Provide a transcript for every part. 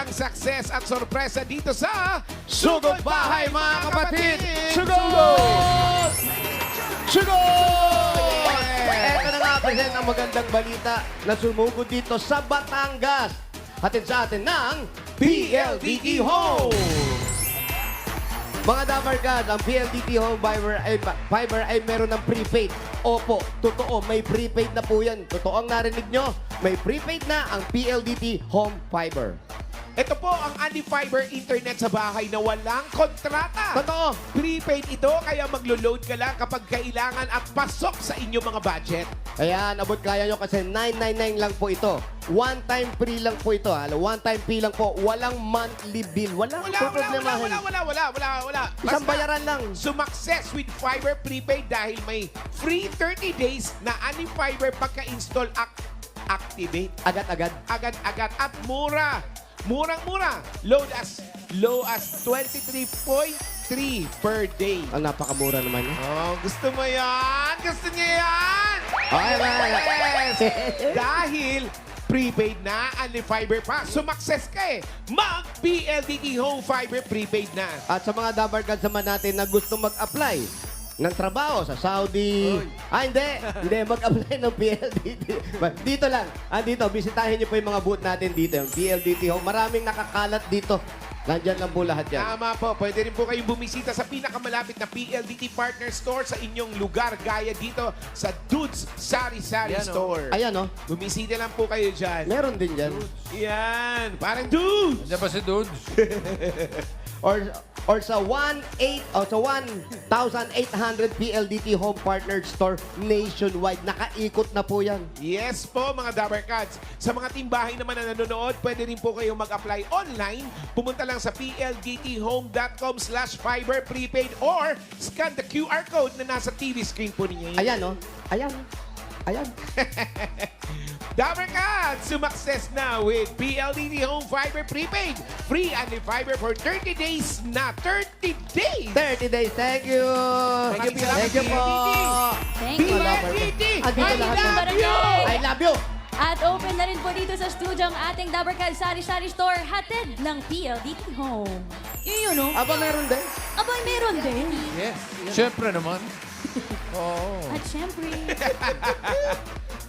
ang success at sorpresa dito sa Sugod Bahay, mga kapatid! Sugod! Sugod! Eto na nga, present ang magandang balita na sumugod dito sa Batangas. Hatid sa atin ng PLDT Home! Mga Dabarkad, ang PLDT Home Fiber ay meron ng prepaid. Opo, totoo, may prepaid na po yan. Totoo ang narinig nyo, may prepaid na ang PLDT Home Fiber. Ito po ang Fiber Internet sa bahay na walang kontrata. Totoo. Prepaid ito, kaya maglo-load ka lang kapag kailangan at pasok sa inyong mga budget. Ayan, abot kaya nyo kasi 999 lang po ito. One time free lang po ito. One time free lang po. Walang monthly bill. Wala. Isang bayaran lang. Sumakses with Fiber Prepaid dahil may free 30 days na Fiber pagka-install activate. Agad-agad. Agad-agad at mura. Murang-mura. Load as low as 23.3 per day. Ang napakamura naman yun. Oh, gusto mo yan? Gusto niya yan? Okay, Yes! Dahil prepaid na, Fiber pa. Sumakses ka eh. Mag-PLDT Home Fiber Prepaid na. At sa mga Dabarkad naman natin na gusto mag-apply ng trabaho sa Saudi. Hindi. Mag-apply ng PLDT. Dito lang. Dito, bisitahin niyo po yung mga booth natin dito. Yung PLDT Home. Maraming nakakalat dito. Nandyan lang po lahat yan. Tama po. Pwede rin po kayong bumisita sa pinakamalapit na PLDT Partner Store sa inyong lugar. Gaya dito sa Dudes Sari-Sari Store. Ayan, oh. Bumisita lang po kayo dyan. Meron din dyan. Yan. Parang Dudes. Diyan ba si Dudes? Or sa 1,800 PLDT Home Partner Store nationwide. Nakaikot na po yan. Yes po, mga Dabarkads. Sa mga timbahay naman na nanonood, pwede rin po kayong mag-apply online. Pumunta lang sa pldthome.com/fiber prepaid or scan the QR code na nasa TV screen po ninyo. Ayan, oh. Ayan. Ayan. Dabarkads, sumakses na with PLDT Home Fiber Prepaid. Free Fiber for 30 days na. 30 days! 30 days. Thank you. Thank you, Thank you po. Thank you. PLDT! Andito I lahat. love you! I love you. At open na rin po dito sa studio ang ating Dabarkad Sari-Sari Store hatid ng PLDT Home. Yun, no? Aba, meron din. Abay, meron din. Yes. Siyempre naman. Oo. At syempre,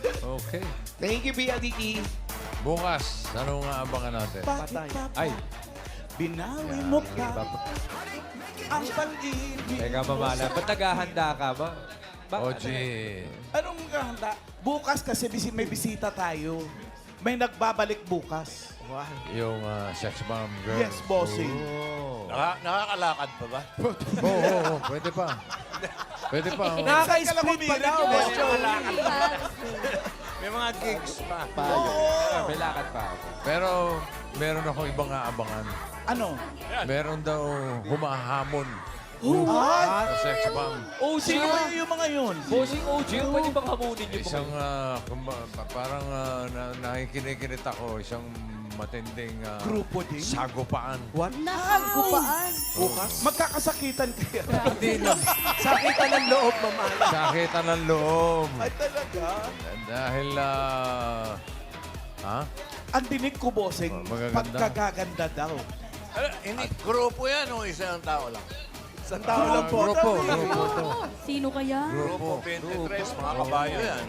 Okay. Thank you, PLDT. Bukas, anong abangan natin? Ay, Binawi mo pa ang pag-ibig. Teka, mamala. Ba't naghahanda ka ba? OG. Anong handa? Bukas kasi may bisita tayo. May nagbabalik bukas. Yung sex bomb girl. Yes, bossing. Oh. Nakakalakad pa ba? Oo, pwede pa. Pwede pa. oh. Nakaka-split pa daw. May mga gigs pa. May lakad pa ako. Pero meron ako ibang aabangan. Ano? Meron daw humahamon Ah, sa sex bomb. sino ba yung mga yun? Bossing OG, pwede bang hamunin niyo Isang parang nakikinig ako, isang matinding Grupo din? sagupaan. nakakupaan. Bukas? Magkakasakitan kaya. Hindi na. Sakitan ng loob, mamala. Sakitan ng loob. Ay, talaga? Dahil, Ang dinig ko, bossing, Magaganda. pagkagaganda daw. Hindi, grupo yan o isang tao lang? Sa tao lang po. Grupo to. Sino kaya? Grupo 23, mga kabayo yan.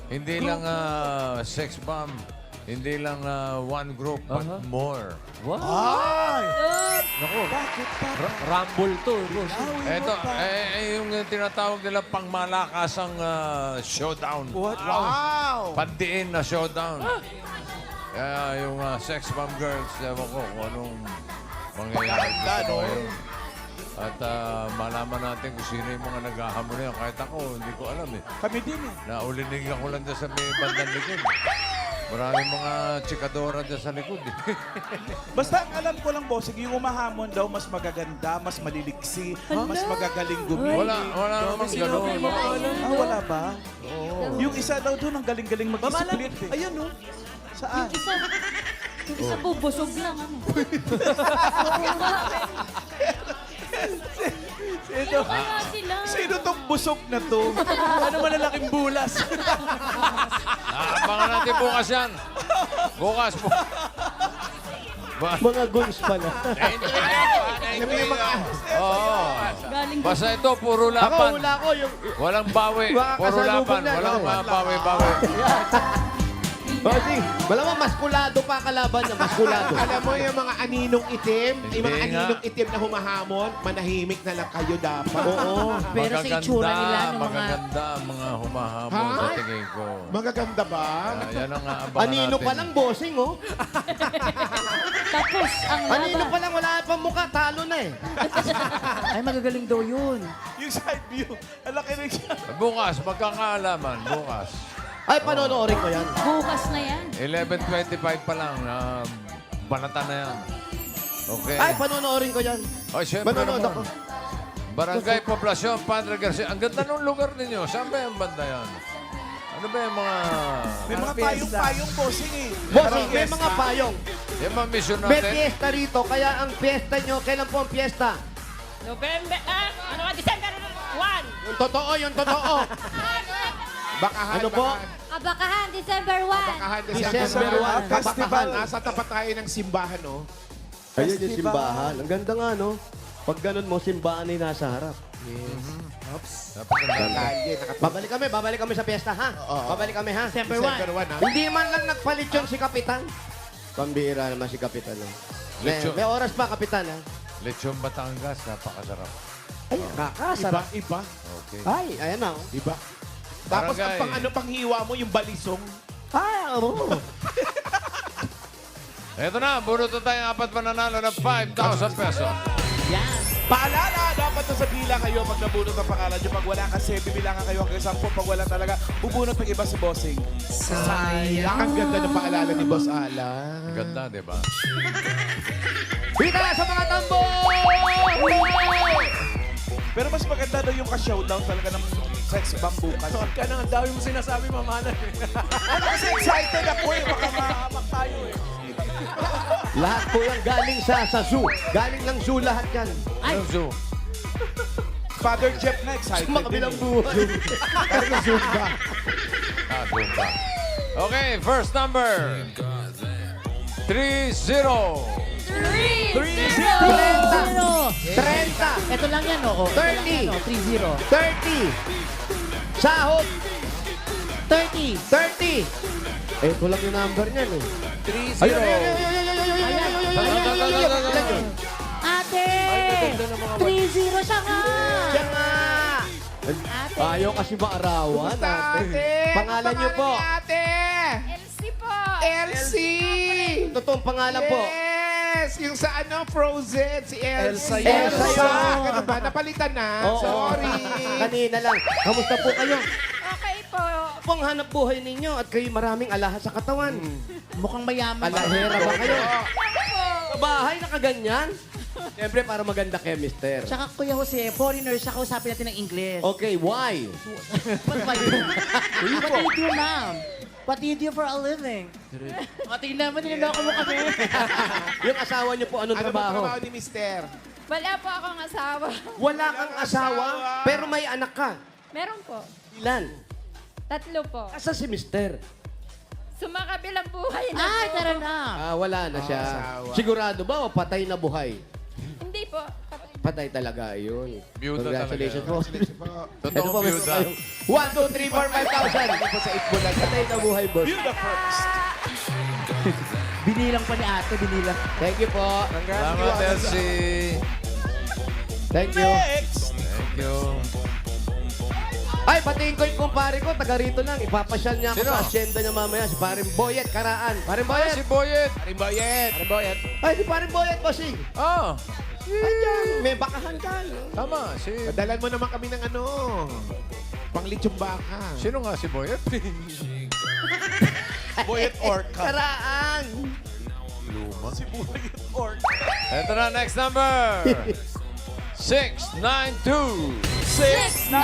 Hindi lang sex bomb. Hindi lang one group, but more. What? Ay! Naku, Bakit pa? rumble to, boss. Ito, yung tinatawag nila pangmalakasang showdown. Wow! Pandiin na showdown. Kaya yung sex bomb girls, ewan ko kung anong mangyayari Maganda, dito no? ngayon. At malaman natin kung sino yung mga naghahamon na yan. Kahit ako, hindi ko alam eh. Kami din eh. Naulinigan ko lang dyan sa may bandang likod. Maraming mga chikadora dyan sa likod eh. Basta ang alam ko lang, bossing, yung umahamon daw, mas magaganda, mas maliliksi, mas magagaling gumili. Wala namang gano'n. Ah, wala ba? Yung isa daw doon, ang galing-galing mag-split eh. Ayun, no? Saan? Yung isa po, busog lang. Ano? Sino? Kaya sila. Sino tong busog na to? Ano malalaking bulas? Abangan natin bukas yan. Bukas po. Mga guns pala. Alam mo yung mga... Oo. Galing Basta ito, puro Ako, laban. hula ko yung... Walang bawi. Baka Puro kasalubong laban. na, Walang no? bawi-bawi. Bossing, malamang maskulado pa kalaban niya, maskulado. Alam mo yung mga aninong itim, yung mga Hindi nga. aninong itim na humahamon, manahimik na lang kayo dapat. Oo. Pero sa itsura nila ng mga... Magaganda ang mga humahabol Ha? sa tingin ko. Magaganda ba? Yan ang aabangan Anino natin. pa lang, bossing, oh. Tapos ang Anino laban. pa lang, wala pa mukha, talo na eh. Ay, magagaling daw yun. Yung side view, ang laki rin siya. Bukas, magkakaalaman. Bukas. Ay, panonoorin ko yan. Bukas na yan. 11:25 pa lang. Banata na yan. Okay. Ay, panonoorin ko yan. Oh, syempre Manonood naman. ako. Barangay Poblacion, Padre Garcia. Ang ganda ng lugar ninyo. Saan ba yung banda yan? Ano ba yung mga... May mga payong-payong bossing eh. Bossing, may mga payong. Yung mga mission May natin? fiesta rito, kaya ang fiesta nyo, kailan po ang fiesta? November, ano ka, December 1. Yung totoo, yung totoo. Bakahan, Ano po? bakahan. Abakahan, December 1. Bakahan, December 1, Festival. Kabakahan. Nasa tapat tayo ng simbahan, no? Ayun yung simbahan. Ang ganda nga, no? Pag ganun mo, simbahan ay nasa harap. Napakaganda. Kalye, Babalik kami sa fiesta, ha? Oo. Babalik kami, ha? December 1, ha? Hindi man lang nagpalit yung si Kapitan. Pambira naman si Kapitan, no? Lechon. May oras pa, Kapitan, ha? Lechon Batangas, napakasarap. Ay, kakasarap. Iba. Okay. Ay, ayan na, oh. Iba. Tapos ang Barangay. panghiwa mo, yung balisong. Ay, oo. Ito na, bunuto tayong 4 mananalo ng 5,000 pesos. Paalala, dapat na sa pila kayo pag nabunot ang pangalan nyo. Pag wala kasi, bibilangan kayo hanggang 10. Pag wala talaga, bubunot ng iba si bossing. Ang ganda ng paalala ni Boss Alan. Ang ganda, di ba? Pita sa mga tambo! Pero mas maganda daw yung ka-showdown talaga ng sex bomb bukas. Ka na, ang dami mo sinasabi, mamana. Ano kasi excited ako eh. Baka mahamak tayo eh. Lahat po yan galing sa zoo. Galing ng zoo lahat yan. Ang zoo. Father Jeff na excited. Sa mga kabilang buhay. Pero Zumba. Zoo ba? Okay, first number. 30. 3-0. 30. Ito lang yan, oo. 30. 3-0. 30. Sahod. 30. 30. Eh, ito lang yung number niyan eh. 3-0. Ayun, ayun, ayun, ayun, ayun, ayun, ayun, ayun, ayun, ayun, ayun, ayun. Ate! ganda ng mga 3-0 siya nga! Siya nga. Ate! Ayaw kasi maarawan. Basta ate. Pangalan niyo po. Ni ate. Elsie po. Elsie. Totoong pangalan po. Yes! Yung sa ano, Frozen, si Elsa. Elsa yun. Ano ba? Napalitan na. Oo. Sorry. Kanina lang. Kamusta po kayo? Okay po. Pong hanap buhay ninyo at kayo maraming alahas sa katawan. Mukhang mayaman. Alahera ba kayo? Po. Sa bahay, nakaganyan? Siyempre, para maganda kay mister. Tsaka Kuya Jose, foreigner siya, kausapin natin ng English. Okay, why? What do you do, ma'am? What do you do for a living? Tingnan mo, niloloko mo kami. Yung asawa niyo po, anong Ano ba trabaho? trabaho ni Mister? Wala po akong asawa. Wala kang asawa, pero may anak ka. Meron po. Ilan? 3 po. Asa si mister? Sumakabilang buhay na Ay, po. tara na. Wala na siya. asawa. Sigurado ba o patay na buhay? Hindi po. Patay talaga yun. Byuda Congratulations talaga. po. Totoong byuda. 1, 2, 3, 4, 5,000. Ano po sa Itbulan? Patay na buhay, boss. You the first. Binilang pa ni ate, binilang. Thank you po. Salamat, Elsie. Thank you. Next. Thank you. Ay, patiin ko yung kumpare ko. Taga rito lang. Ipapasyal niya ako Sino? sa asyenda niya mamaya. Si Paring Boyet, Karaan. Paring Boyet. Si Boyet. Rimboyet. Ay, si Paring Boyet, bossing. Oh, Ayan, may bakahan ka. no? tama. Padalan mo naman kami ng ano, panglitsong baka. Sino nga si Boyet? Boyet Orca. Karaan. Si Boyet Orca. Ito na, next number. 692. 6, 9.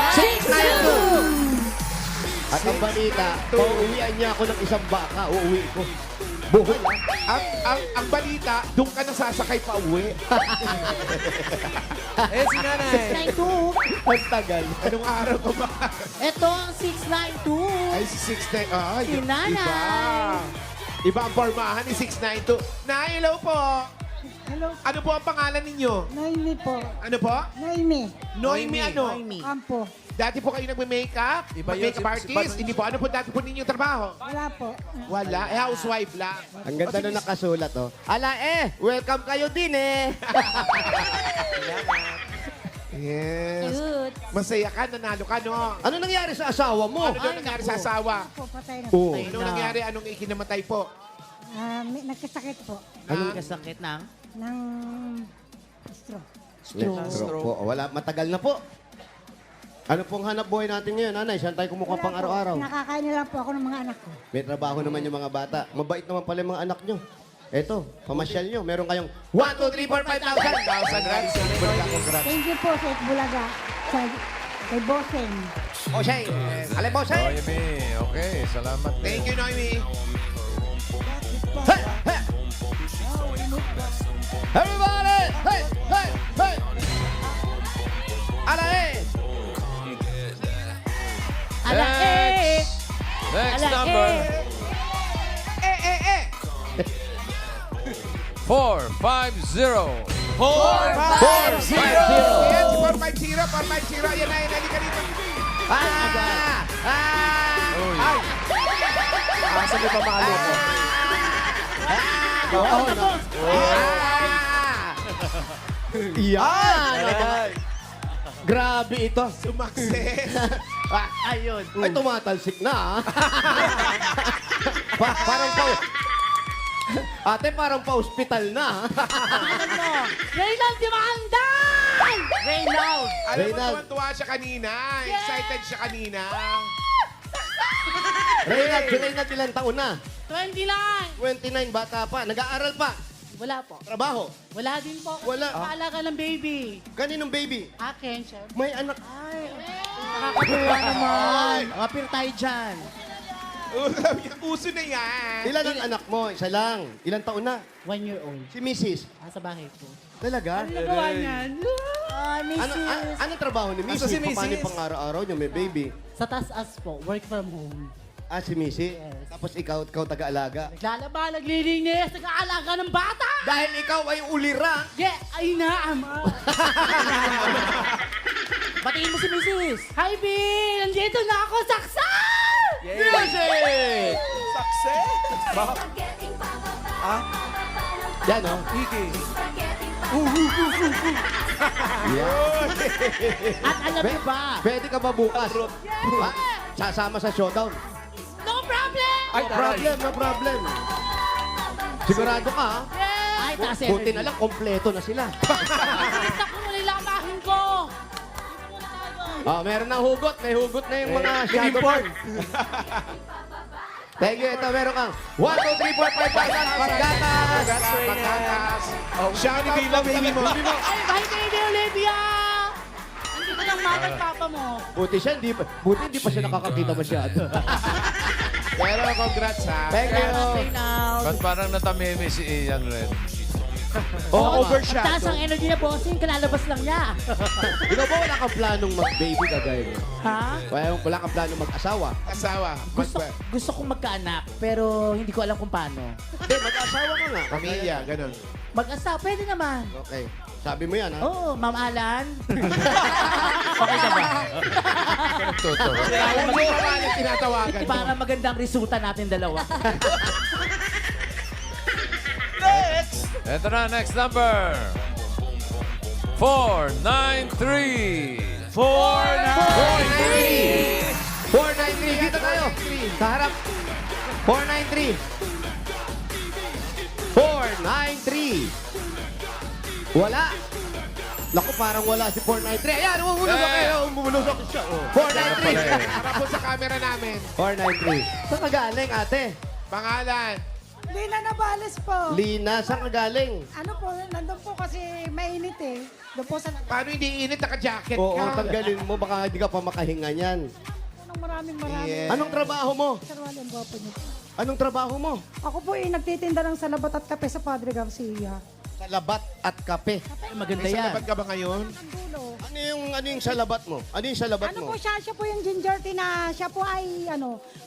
At ang balita, pauwian niya ako ng isang baka. Uuwi ko. Buhay. Ang balita, doon ka nasasakay pa uwi. Eh, si nanay. 692. Ang tagal. Anong araw ka ba? Ito ang 692. Ay, si 6 na. Ay, Si Nanay. iba. Iba ang pormahan ni 692. Nay, hello po. Hello, Ano po ang pangalan ninyo? Noemi po. Ano po? Noemi. Noemi ano? Ampo. Dati po kayo nagme-makeup? Iba yun, Makeup artist? Hindi po. Ano po dati po ninyong trabaho? Wala po. Wala. Housewife lang. Ang ganda nung nakasulat, oh. Ala welcome kayo din eh. Yes. Cute. Masaya ka, nanalo ka, no? Ano nangyari sa asawa mo? Ano daw nangyari sa asawa? Po, patay na. Oo. Anong nangyari? Anong ikinamatay po? Nagkasakit po. Anong Kasakit ng? Ng stroke. Stroke po. Wala, matagal na po. Ano pong hanap buhay natin ngayon, nanay? Saan tayo kumukuha pang Wala po. araw-araw? Nakakain na lang po ako ng mga anak ko. May trabaho naman yung mga bata. Mabait naman pala yung mga anak nyo. Eto, pamasyal nyo. Meron kayong 1, 2, 3, 4, 5,000. Congrats. Thank you po sa Bulaga. Sa, kay Boseng. Boseng. Ale, Boseng. Noemi, okay. Salamat. Thank you, Noemi. Hey, hey. Everybody! Hey, hey, hey! Ala, Ala, eh. Next Ala, number. Eh. 450. 450. Ayan, si 450. 450. Ayan na, halika dito. Ay. Asa may pamalo ko? Yan! Grabe ito. Sumakses. Ayun. Ay, tumatalsik na, ah. Parang Ate, parang pa-hospital na. Reynald Dimandan! Reynald! Alam mo, Reynald. tuwan-tuwa siya kanina. Excited siya kanina. Reynald, ilang taon na? 29! 29, bata pa. Nag-aaral pa. Wala po. Trabaho. Wala din po. Wala. Paalaga ng baby. Kaninong baby? Akin, syempre. May anak. Ay, Nakakatuwa naman. Kapir tayo dyan. Uso na yan. Ilan ang anak mo? Isa lang. Ilang taon na? 1 year old. Si Mrs. Sa bahay po. Talaga? Nagawa niyan. Ay, Mrs. Anong trabaho ni Mrs.? Asa si Mrs.? Paano yung pang-araw-araw niyo? May baby. Sa taas po, work from home. Si Mrs. Yes. Tapos ikaw taga-alaga. Naglalaba, naglilinis, nag-aalaga ng bata! Dahil ikaw ay ulira. Yeah, ay na, ama. Batiin mo si Mrs. Hi, B! Nandito na ako, saksan! Mrs. Success! Yan, oh. Iki. At alam niyo ba, Pwede ka ba bukas? Ha? Sasama sa showdown. no problem! Ay, no problem. Sigurado ka, ha? Ay, taas Buti na lang, kompleto na sila. Nakita ko muna ilamahin ko. Meron ng hugot. May hugot na yung mga shadow import. Thank you. Ito, meron kang 1, 2, 3, 4, 5, 5, paggatas. Pagkatas. Siya ni Bilang, baby mo. Ay, bye, baby Olivia! Andito lang mama at papa mo. Buti hindi pa siya nakakakita masyado. Pero congrats ha. Thank you. Ba't parang natamimi si Ian rin? Overshadow. Taas ang energy na bossing, kalalabas lang niya. Ikaw ba wala kang planong mag-baby kagaya niya? Ha? Wala kang planong mag-asawa? Asawa. Gusto kong magkaanak, pero hindi ko alam kung paano. Hindi, mag-asawa ka nga. Pamilya, ganun. Mag-asa, pwede naman. Okay. Sabi mo yan, ha? Oo, Ma'am Alan. Okay ka ba? Totoo. Kung di pa man yung tinatawagan mo. Para magandang resulta natin dalawa. Ito na, next number. 493. 493. Dito tayo. Sa harap. 493. 493. Wala. Naku, parang wala si 493. Ayan, umulusok siya. 493. Para po sa camera namin. 493. Saan ka galing, ate? Pangalan. Lina Navales po. Lina, saan ka galing? Ano po, nandun po kasi mainit eh. Doon po sa Paano hindi init, naka-jacket Oo, ka? tanggalin mo. Baka hindi ka pa makahinga niyan. maraming. Yeah. Anong trabaho mo? Sir Wally, ang gwapo niyo. Anong trabaho mo? Ako po nagtitinda ng salabat at kape sa Padre Garcia. Salabat at kape. Maganda May yan. salabat ka ba ngayon? Ang dulo. Ano yung salabat mo? Ano yung salabat mo? Ano po siya? Siya po yung ginger tea na siya po ay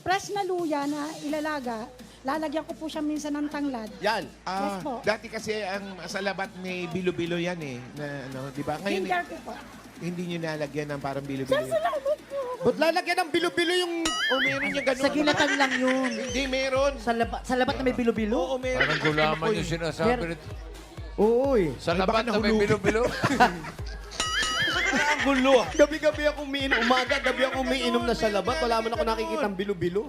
fresh na luya na ilalaga. lalagyan ko po siya minsan ng tanglad. Yan. Yes po. Dati kasi ang sa labat may bilo-bilo yan eh. Na, ano, di ba? Ngayon, Ginger ko po. hindi nyo nalagyan ng parang bilo-bilo. Salamat po. Ba't lalagyan ng bilo-bilo yung... O meron yung ganun. Sa gilatan lang yun. Hindi, meron. Sa labat na may bilo-bilo. Oo, meron. Parang gulaman yung sinasabi Mer- nito. Uy. Sa Ay, baka labat na may nahulugin. bilo-bilo. Ang gulo. Gabi-gabi ako umiinom. Umaga, gabi ako umiinom na sa labat. Wala mo na ako nakikita ang bilo-bilo.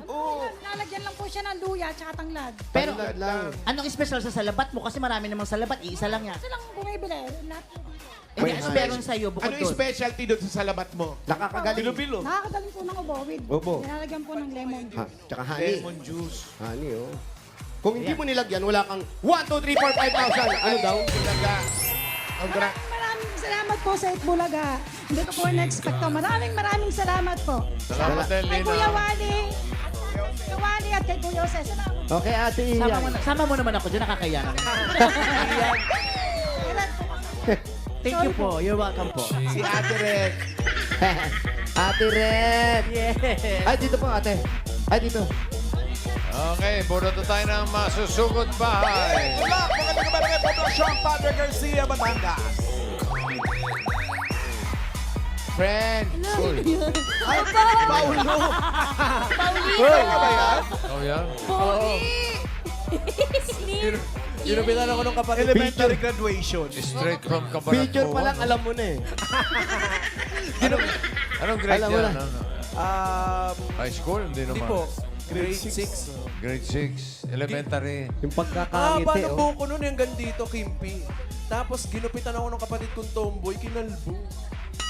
Lalagyan lang po siya ng luya at saka tanglad. Pero, Tanglad lang. anong special sa salabat mo? Kasi marami namang salabat. Iisa lang yan. Kasi lang bumibili. Lahat. Hindi, ano meron sa'yo bukod Ano yung doon? specialty doon sa salabat mo? Nakakagaling. Bilo-bilo. Nakakadaling po ng ubo with Opo. nilalagyan po ng lemon Ha, juice. tsaka honey. Lemon juice. Honey, oh. Kung hindi mo nilagyan, wala kang 1, 2, 3, 4, 5,000. Ano daw? Bulaga. Ang gra- Maraming salamat po sa Itbulaga. Hindi ko po na-expect to. Maraming salamat po. Salamat din, Kay Kuya Lina. Wally. Kuya Wally at kay Kuya Jose. Salamat. Okay, Ate Iyan. Sama mo naman ako dyan, nakakaya naman. Thank you po. You're welcome po. Si Ate Red. Ate Red. Yeah. Ay, dito po, ate. Ay, dito. Okay, puro na tayo ng masusugod bahay. Wala, magaling ka ba rin Production, Padre Garcia, Batangas. Friend. Ay, Paulo. Paulino! Ba yan? Oh, yan. Slim! Ginupitan ako ng kapatid. Elementary graduation. Straight from Cabanatuan. Picture pa lang, alam mo na eh. Anong grade Alam mo yan? na. High school? Hindi Hindi naman. po. Grade 6. Grade 6. Elementary. Yung Haba pagkakangiti, ng oh. buko nun hanggang dito, Kimpi. Tapos ginupitan ako ng kapatid kong tomboy, kinalbo.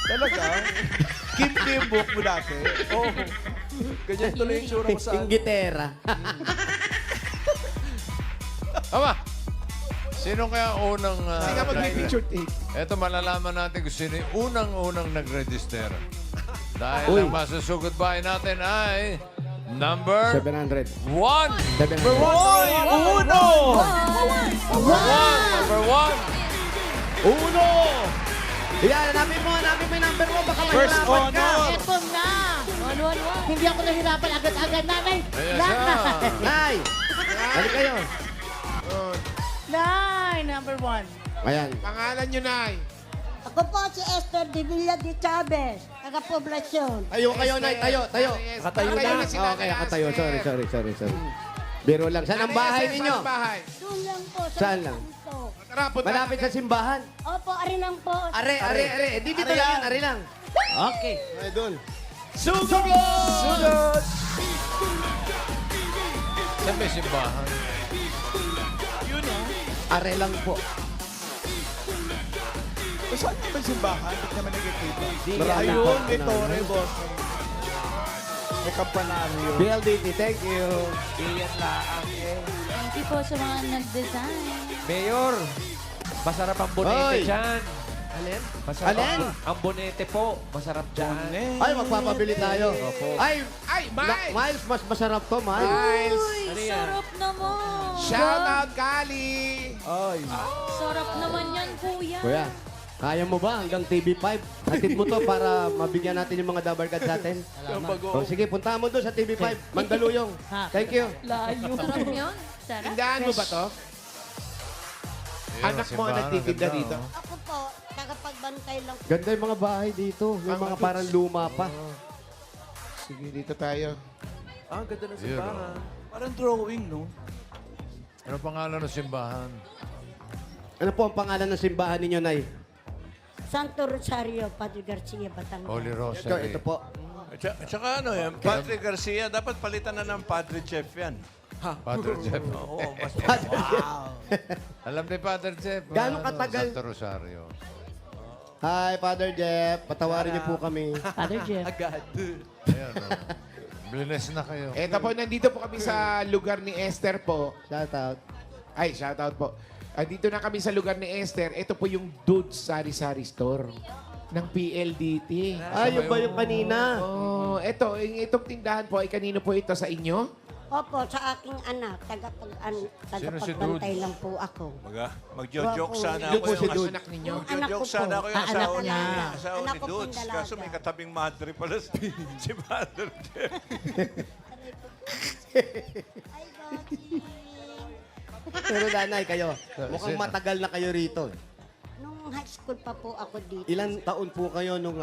Talaga? Kimpi yung buhok mo dati. Oo. Ganyan tuloy yung tsura ko sa... Yung gitera. Aba! Sino kaya unang... Hindi ka mag-picture tape. Eto, malalaman natin kung sino yung unang-unang nag-register. Dahil Uy. ang masusugod bahay natin ay... Number 700. 1! 700. Hoy! Uno! Number 1! Uno! Yan, hanapin mo yung number mo. Baka First mahirapan ka. honor. Eto na! Hindi ako nahirapan agad-agad nanay. Ayan Lahat siya. na. Nay! Balik kayo. Nay, number 1. Ayan. Pangalan nyo, Nay. Ako po si Esther de Villa de Chavez, taga-poblasyon. Tayo kayo, Nay. Tayo. Nakatayo Nakatayo na. si Nanay Okay, nakatayo. Aster. Sorry. Biro lang. Saan ang Nanay bahay Aster, ninyo? saan ang bahay? Doon lang po. Saan lang? Kanto. Tarapot. Malapit sa simbahan. Opo, arinang po. Are. Di dito lang yan. Are lang. Okay. Ay, doon. Sugod! Saan may simbahan? Yun o. Are lang po. Saan yung may simbahan? Ba't naman nagkikita? Marami Ayun, po. may tore, boss. May kampanaryo. BLDT, thank you. Iyan lang. Thank you po sa mga nag-design. Mayor, masarap ang bonete Hoy! dyan. Alin? Masarap Alin? ang bonete po. Masarap dyan. Ay, magpapabili tayo. Ay, Ay, Miles! Miles, mas masarap to, Miles. Miles! Uy, Ano yan? sarap naman. Shout out, Kali! Ay. Sarap naman yan, kuya. Kuya, kaya mo ba hanggang TV5? Hatid mo to para mabigyan natin yung mga dabarkad sa atin. Yung bago. O sige, punta mo doon sa TV5. Mandaluyong. Ha. Thank you. Layo. Sarap yun. Sarap. Tindahan mo ba to? Ayun, Anak mo simbahan, nagtitinda ganda, dito. oh. Ako po, tagapagbantay lang. Ganda yung mga bahay dito. Yung mga parang luma pa. Sige, dito tayo. Ah, ganda ng Yun, simbahan. Parang drawing, no? Ano pangalan ng simbahan? Ano po ang pangalan ng simbahan ninyo, Nay? Santo Rosario, Padre Garcia, Batangas. Holy Ito, Rosary. ito po. Tsaka ano yan, Padre Garcia, dapat palitan na ng Padre Chef yan. Father Jeff. Oo, mas Alam ni Father Jeff. Gaano katagal? Santo Rosario. Hi, Father Jeff. Patawarin niyo po kami. Father Jeff. Agad. Ayan, oh. Bless na kayo. Eto po, nandito po kami sa lugar ni Esther po. Shout out. Ay, shout out po. Dito na kami sa lugar ni Esther. Ito po yung Dude Sari Sari Store ng PLDT. Ay, yung ba yung kanina? Oh, itong tindahan po ay kanino po ito sa inyo? Opo, sa aking anak, tagapagbantay lang po ako. Magjo-joke sana Yung ako po si yung Dude. Anak ninyo. Anak ko Magjo-joke po. sana ako yung Anak asawa niya. niya. Asawa Anak ni ko pong Dudes. dalaga. Kaso may katabing madre pala si Father Jeff. Ay, God. Pero nanay, kayo, mukhang matagal na kayo rito. Nung high school pa po ako dito. Ilan taon po kayo nung,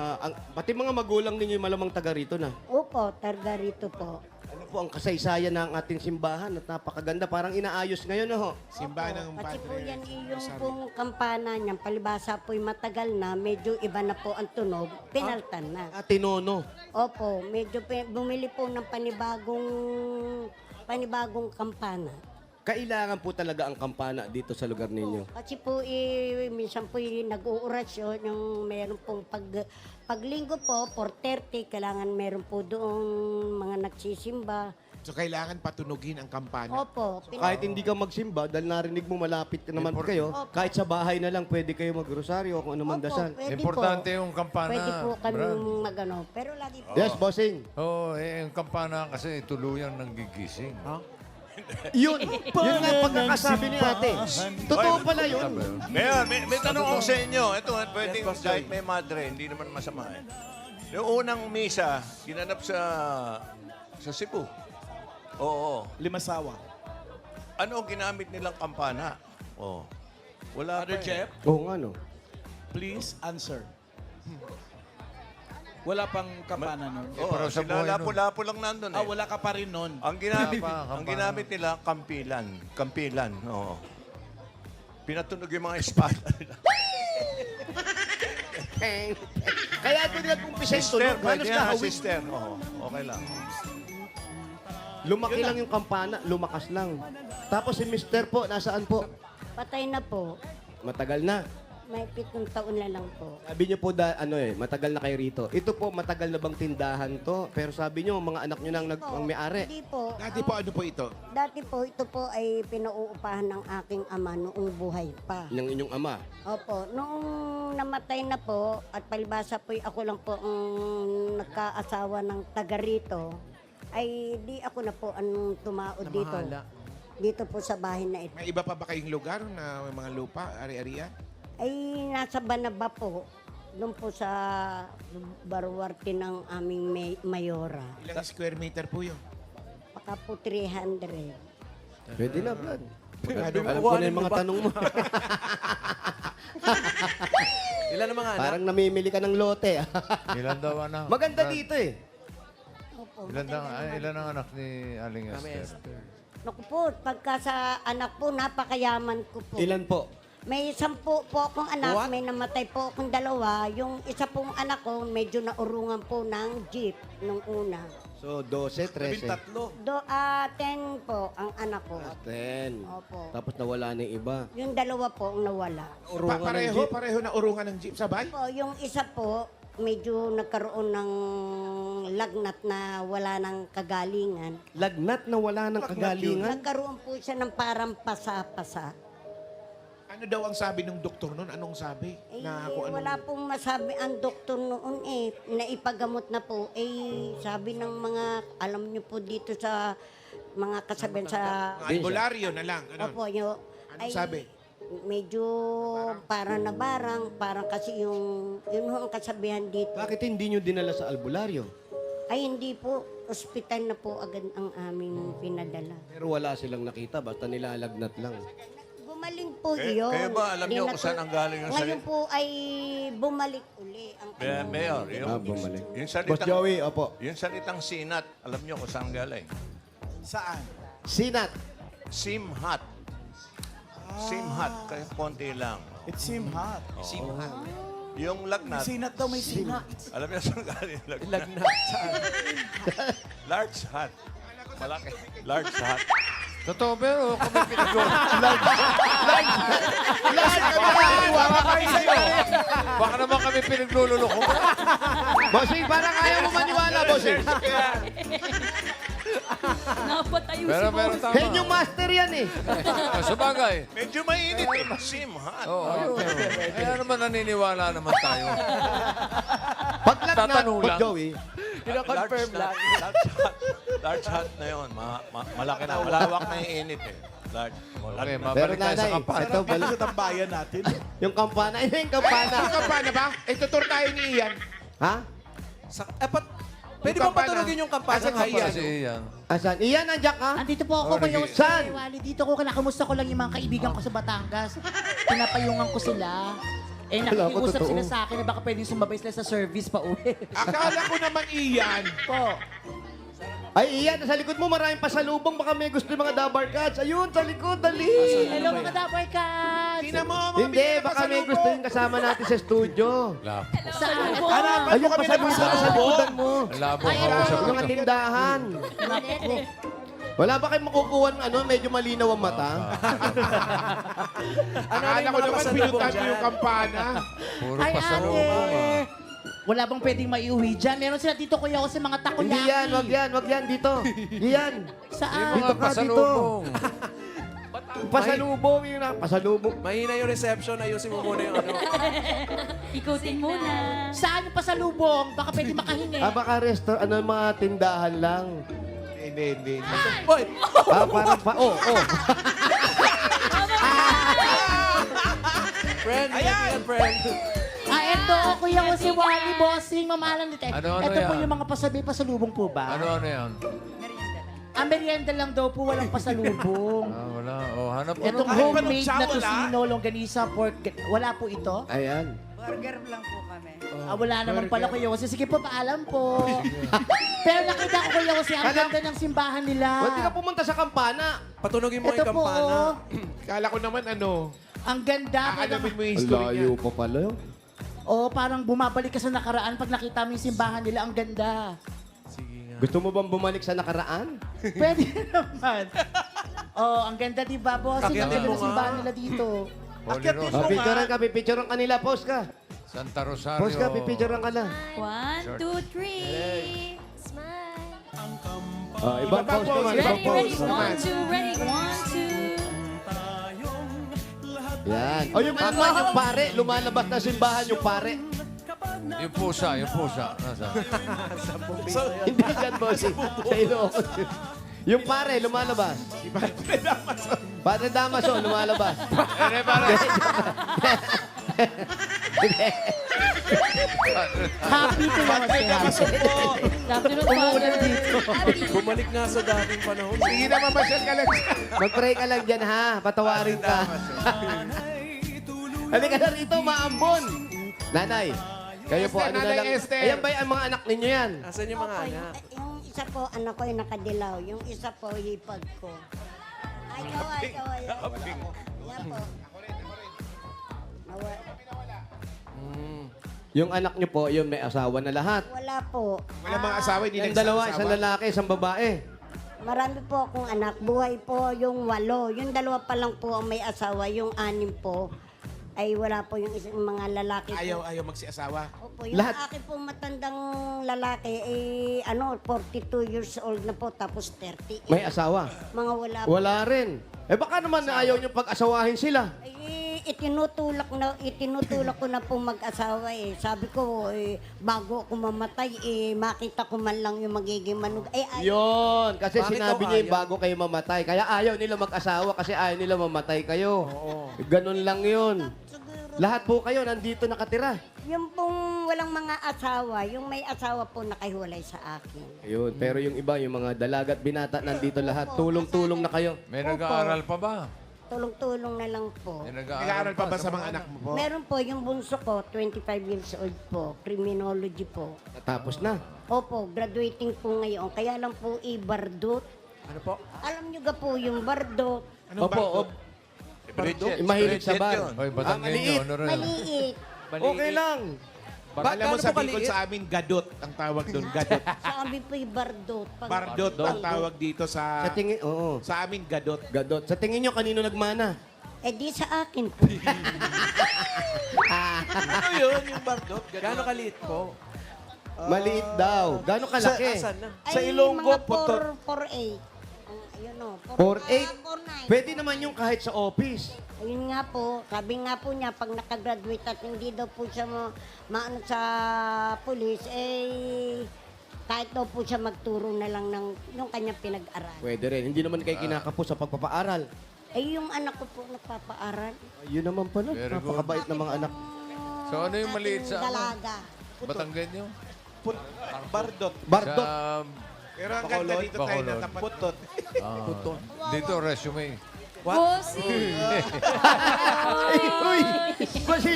pati mga magulang ninyo malamang taga rito na. Opo, targa rito po. Ano po ang kasaysayan ng ating simbahan at napakaganda, parang inaayos ngayon na ho. Simbahan ng Kasi Padre. po yan yung Rosario. pong kampana niyan, palibasa po'y matagal na, medyo iba na po ang tunog, pinaltan na. Tinono. Opo, medyo bumili po ng panibagong kampana. Kailangan po talaga ang kampana dito sa lugar ninyo. Kasi po, minsan po nag-uurasyon, yung meron pong paglinggo po, 4:30, kailangan meron po doon mga nagsisimba. So, kailangan patunugin ang kampana. Opo, Kahit hindi ka magsimba, dahil narinig mo malapit ka naman kayo, kahit sa bahay na lang pwede kayo magrosaryo kung ano man dasal. pwede Importante po. yung kampana. Pwede po kami Brad. magano. Pero lagi po. Yes, bossing. Oo, yung kampana kasi tuluyang nanggigising. Yun nga ang pagkakasabi ni ate. Totoo pala yun. Mayor, may tanong ako sa inyo. Ito, pwedeng kahit may madre, hindi naman masama eh. Yung unang misa, ginanap sa Cebu. Oo. Limasawa. Ano ginamit nilang kampana? Oo. Wala Father pa eh. Jeff, Oo nga no. please answer. Wala pang kampana nun. Oo, pero sa sila buhay nun. lapo-lapo lang nandun eh. Wala ka pa rin nun. Ang ginamit, Wala pa, ang kampana. ginamit nila, kampilan. Kampilan, oo. Pinatunog yung mga espada nila. Kaya doon nag-umpisa yung Sister, tunog. pwede Halos yan, kahawig. sister. Oo, okay lang. Lumaki lang yung kampana, lumakas lang. Tapos si Mister po, nasaan po? Patay na po. Matagal na. May 7 taon na lang po. Sabi niyo po, matagal na kayo rito. Ito po, matagal na bang tindahan to? Pero sabi niyo, mga anak niyo nang ang may-ari. Hindi po. Dati po, ano po ito? Dati po, ito po ay pinauupahan ng aking ama noong buhay pa. Ng inyong ama. Opo, noong namatay na po, at palibasa po ako lang po ang nagkaasawa ng taga rito, ay di ako na po ang tumaod dito. Dito po sa bahay na ito. May iba pa ba kayong lugar na may mga lupa, ari-arian? Ay nasa Banaba po, doon po sa baruwarte ng aming mayora. Ilang square meter po yun? Baka po 300. Pwede na, Brad. Magkano Alam ko na yung mga tanong mo. Ilan ang mga anak? Parang namimili ka ng lote. Ilan daw anak? Maganda Brad? dito eh. Opo, Ilan ang anak ni Aling Esther? naku po, pagka sa anak po, napakayaman ko po. Ilan po? May 10 po akong anak, may namatay po akong 2. Yung isa pong anak ko, medyo naurungan po ng jeep nung una. So, 12, 13. 10 po ang anak ko. 10. Opo. Tapos nawala na yung iba. Yung 2 po ang nawala. Urungan ng pareho, jeep. pareho na urungan ng jeep sabay? Po, yung isa po, medyo nagkaroon ng lagnat na wala ng kagalingan. Lagnat na wala ng kagalingan. Nagkaroon po siya ng parang pasa-pasa. Ano daw ang sabi ng doktor noon? Anong sabi? Na kung anong... Wala pong masabi ang doktor noon naipagamot na po. Sabi ng mga, alam niyo po dito sa mga kasabihan sa... Albularyo na lang. Ano? Opo, yung... Anong sabi? Medyo para na parang kasi yun ang kasabihan dito. Bakit hindi nyo dinala sa albularyo? Ay, hindi po. Ospital na po agad ang aming pinadala. Pero wala silang nakita, basta nilalagnat lang. Gumaling po Eh, yun. kayo ba, alam niyo kung saan ang galing yung Ngayon salita? po ay bumalik uli. Ang Mayor, Bumalik. yung Boss salitang, Joey, opo. yung salitang sinat, alam niyo kung saan galing? Saan? Sinat. Simhat. Simhat, kaya konti lang. It seemed hot. Yung lagnat, Sinat daw, may sinat. alam niyo saan galing yung lagnat? Large hat. Malaki. Large hat. Totoo, pero kami Baka naman kami pinaglululoko. Bossing, parang ayaw mo maniwala, bossing. Napatayo Pero si meron Boss. tama. Hen yung master yan eh. Sabagay. Medyo mainit eh. Simhat. Oo, ayun. Kaya naman naniniwala naman tayo. Pag lagnat, Tatanong Boss lang. Joey, Kino-confirm lang. Large hat na yun. Malaki na. Malawak na yung init eh. Large. Okay, pero mabalik tayo sa nanay, kampanya. ito, Dito sa tambayan natin. yung kampana, yung kampana. Ano ka pa na ba? Tutur tayo ni Ian. Ha? Pwede Yung bang patunogin yung kampana? Asan nga si pala? Ian? Kasi yan. Asan? Iyan, nandiyan ka? Andito po ako Oh, kayo Ricky. Saan? Wali. Dito ko, kinakamusta ko lang yung mga kaibigan ko sa Batangas. Pinapayungan ko sila. Eh, Wala ko, nakikiusap totoo. sila sa akin na baka pwedeng sumabay sila sa service pa uwi. Akala ko naman Ian. po. Ay, Iyan, sa likod mo maraming pasalubong. Baka may gusto yung mga Dabar Cats. Ayun, sa likod, dali. Hello mga Dabar Cats! Tingnan mo, mga Hindi, bigyan baka may pasalubong. gusto yung kasama natin sa studio. Labo. Saan po? Ayun, pasalubong sa likodan mo. Labo Ay, ka eto. sa Sa mga tindahan. Wala ba kayong makukuha ng medyo malinaw ang mata? Akala ko naman pinutan mo yung kampana. Puro Ay, pasalubong ate! Wala bang pwedeng maiuwi dyan? Meron sila dito kuya ko sa mga takoyaki. Hindi yan, wag yan, dito. Yan. Saan? Dito Mga ka, dito. pasalubong. Pasalubong yun na, pasalubong. Mahina yung reception. Ayusin mo muna yung ano. Ikutin muna. Saan yung pasalubong? Baka pwede makahingi. Baka mga tindahan lang. Hindi. Boy! Parang oh. Friend! Ayan! Friend! Eto, kuya ko si Wally Bossing, mamahalan dito. Ano Ito po yan? yung mga pasalubong po ba? Ano yan? Ang merienda lang daw po, walang pasalubong. Wala. Oh, hanap ko Itong naman. homemade na wala? tocino, longganisa, pork. Wala po ito? Ayan. Wala naman pala kuya kasi. Sige po, paalam po. Pero nakita ko kuya kasi ang ganda ng simbahan nila. Ba't di ka pumunta sa kampana? Patunogin mo Ito yung po, kampana. oh. Kala ko naman Ang ganda. aalamin mo yung history niya. pa pala yun. Oh, parang bumabalik ka sa nakaraan pag nakita mo yung simbahan nila. Ang ganda. Gusto mo bang bumalik sa nakaraan? Pwede naman. Oh, ang ganda di ba, boss? Ang Akyatin ganda mo ng nga. simbahan nila dito. Holy Akyatin Rose. mo. Picturean ka, pipicturean ka nila. Post ka. Santa Rosario. Post ka, pipicturean ka na. 1, 2, 3. Smile. Ibang post naman, ibang Ready, ready. post. 1, 2, ready. 1, 2. Yan. O yung naman, yung pare. Lumalabas na simbahan yung pare. Yung pusa. Nasaan? Hindi dyan, boss. Sa Ilocos. Yung pare, lumalabas. Padre Damaso, lumalabas. Happy to naman si Happy. Afternoon, Umuulan Father. dito. Bumalik nga sa dating panahon. Sige na, mamasyal ka lang. Mag-pray ka lang dyan, ha? Patawarin ka. Halika na rito, maambon. Nanay, kayo po, Esther, ano na Nanay lang. Esther. Ayan ba ang mga anak ninyo yan? Asan yung mga anak? Yung isa po, anak ko yung nakadilaw. Yung isa po, hipag ko. Ay, kaway. Yan po. Yung anak nyo po, yun may asawa na lahat. Wala po. Wala mga asawa, hindi Yung dalawa, isang nagsasawa. lalaki, isang babae. Marami po akong anak. Buhay po yung 8. Yung 2 pa lang po ang may asawa. Yung 6 po ay wala po yung isang mga lalaki po. Ayaw magsiasawa. Opo, yung Lahat. akin po matandang lalaki, 42 years old na po, tapos 30. May asawa. Mga wala po. Wala rin. Baka naman ayaw nyo pag-asawahin sila. Itinutulak ko na po mag-asawa eh. Sabi ko, bago ako mamatay, makita ko man lang yung magiging manug. Yun, kasi Bakit sinabi daw niya yung ayaw? bago kayo mamatay. Kaya ayaw nila mag-asawa kasi ayaw nila mamatay kayo. Ganun lang yun. Lahat po kayo nandito nakatira. Yung pong walang mga asawa, yung may asawa po nakahiwalay sa akin. Ayun, pero yung iba, yung mga dalagat binata, nandito lahat. Tulong-tulong na kayo. May nag-aaral pa ba? Tulong-tulong na lang po. May Nag-aaral pa ba sa mga anak mo po? Meron po yung bunso ko, 25 years old po, criminology po. Tapos na. Opo, graduating po ngayon. Kaya lang po Bardot. Ano po? Alam nyo ga po yung Bardot. Opo, Bridget. mahilig sa Bridget bar. yun. Oy, Batanggenyo. Ano rin? Maliit. Okay lang. Alam mo Gaano sa po Bicol kaliit? sa amin, gadot ang tawag doon. Gadot. Sa amin po yung Bardot. Bardot ang tawag dito Sa tingin, oo. sa amin, gadot. Gadot. Sa tingin nyo, kanino nagmana? Di sa akin po. Ano yun, yung bardot? Gaano kaliit po? Maliit daw. Gano'ng kalaki? Asan na? Sa Ilonggo, mga putot. 4'8". Ayun o. 4'8"? Pwede naman yung kahit sa office. Ayun nga po, sabi nga po niya, pag nakagraduate at hindi daw po siya maano sa pulis, kahit daw po siya magturo na lang ng yung kanyang pinag-aral. Pwede rin. Hindi naman kayo kinakapos sa pagpapaaral. Yung anak ko po nagpapaaral. Yun naman pala. Very good. Napakabait ng mga anak. So ano yung maliit sa ano? Dalaga. Batanggenyo? Bardot. Bardot. Sa, Pero ang ganda dito tayo Bacolod. natapat. Putot. dito, resume. Bossing! Ay, uy! Kasi,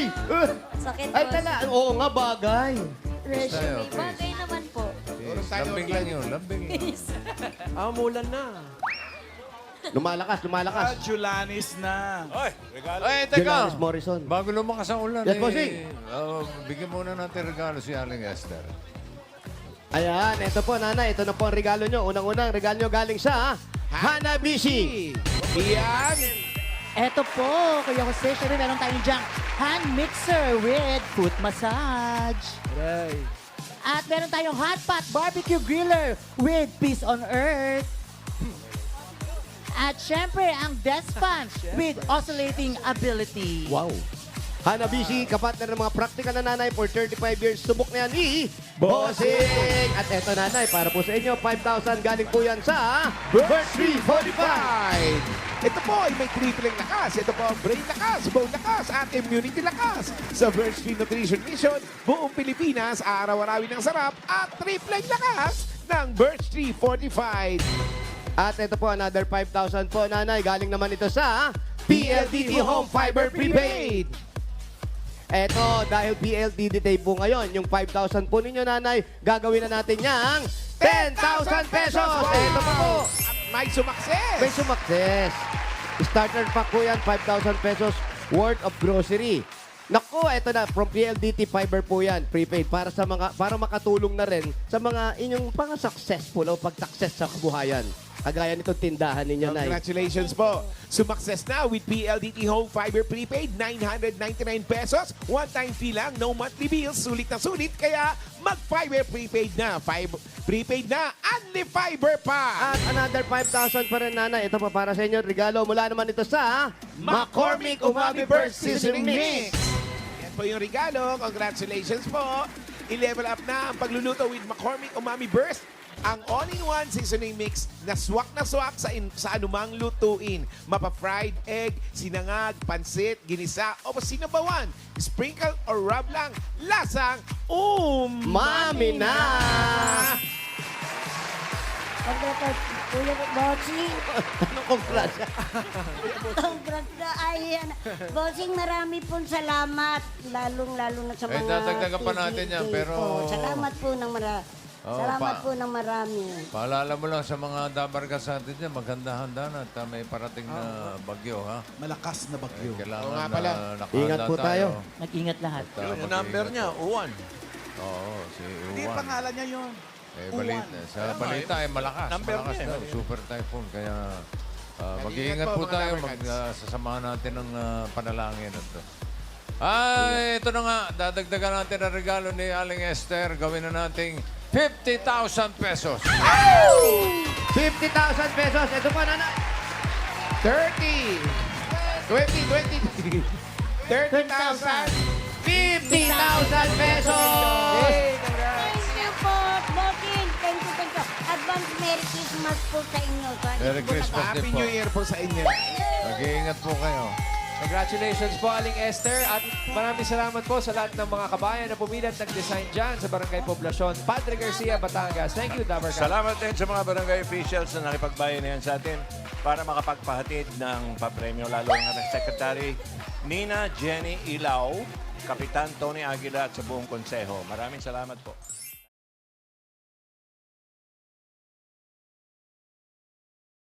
Sakit, ay boss. tala, oo nga bagay. Resume. Tayo, please. Bagay naman po. Lambing lang yun, lambing lang. Mulan na. Lumalakas, lumalakas. Julanis na. Oy, regalo. Ay, teka! Jolaris Morrison. Bago lumakas ang ulan, Yes, bossing. bigyan muna natin regalo si Aling Esther. Ayan, ito po, nanay. Ito na po ang regalo nyo. Unang-unang regalo nyo galing sa Hanabishi. Iyan. Eto po, Kuya Jose, syempre meron tayong dyang hand mixer with foot massage. Aray. At meron tayong hot pot barbecue griller with peace on earth. At syempre, ang desk fan with oscillating ability. Wow. Hanabishi, kapatner ng mga praktikal na nanay for 35 years. Subok na yan ni Bossing. At eto nanay, para po sa inyo, 5,000 galing po yan sa Birch Tree 45. Ito po ay may tripleng lakas. Ito po ang brain lakas, bone lakas, at immunity lakas. Sa Birch Tree Nutrition Mission, buong Pilipinas, araw-arawin ng sarap at tripleng lakas ng Birch Tree 45. At ito po, another 5,000 po, nanay. Galing naman ito sa PLDT Home Fiber Prepaid. Eto, dahil PLDT Day po ngayon, yung 5,000 po ninyo, nanay, gagawin na natin yang 10,000 pesos. Eto pa po. May sumakses. May sumakses. Starter pack po yan, 5,000 pesos worth of grocery. Naku, eto na, from PLDT Fiber po yan, prepaid, para makatulong na rin sa mga inyong successful o pag-success sa kabuhayan. Kagaya nitong tindahan ninyo, Nay. Congratulations po. Sumakses na with PLDT Home Fiber Prepaid, 999 pesos. One-time fee lang, no monthly bills. Sulit na sulit, kaya mag-Fiber Prepaid na. Prepaid na, only Fiber pa. At another 5,000 pa rin, nanay. Ito pa para sa inyo, regalo mula naman ito sa McCormick Umami Burst Seasoning Mix. Yan po yung regalo. Congratulations po. I-level up na ang pagluluto with McCormick Umami Burst. Ang all-in-one seasoning mix na swak sa anumang lutuin. Mapa-fried egg, sinangag, pansit, ginisa, o sinabawan. Sprinkle or rub lang. Lasang Mami na! Kuya Bossing, Anong congrats? congrats na. Ay, Bossing, marami pong salamat. Lalong-lalo na sa Eh, mga dadagdagan pa natin yan, TVJ pero- po. Salamat po ng marami. Oo, Salamat po ng marami. Paalala mo lang sa mga dabarkas natin dyan, maghanda-handa na at may parating na bagyo, ha? Malakas na bagyo. Kailangan Oo nga pala. na nakahanda Ingat po tayo. Mag-ingat lahat. At, Yung mag-iingat. number niya, Uwan. Oo, si Hindi, Uwan. pangalan niya yun. Sa balita ay malakas. Number Malakas niya, daw, super typhoon. Kaya mag-iingat po, po mga tayo. dabarkads. Sasamahan natin ng panalangin ito. Ay, ito na nga. Dadagdagan natin ang regalo ni Aling Esther. Gawin na nating 50,000 pesos. 50,000 pesos. Ito po, nanay. 30, 20, 30,000. 50,000 pesos! Thank you po, Bossing. Thank you. Advance Merry Christmas po sa inyo. Merry Christmas din Happy po. New Year po sa inyo. Mag-iingat po kayo. Congratulations po, Aling Esther. At maraming salamat po sa lahat ng mga kabayan na pumilat nag-design dyan sa Barangay Poblacion. Padre Garcia, Batangas. Thank you, Dabarka. Salamat din sa mga barangay officials na nakipagbayanihan sa atin para makapagpahatid ng papremyo, lalo ng Secretary Nina Jenny Ilaw, Kapitan Tony Aguila at sa buong konseho. Maraming salamat po.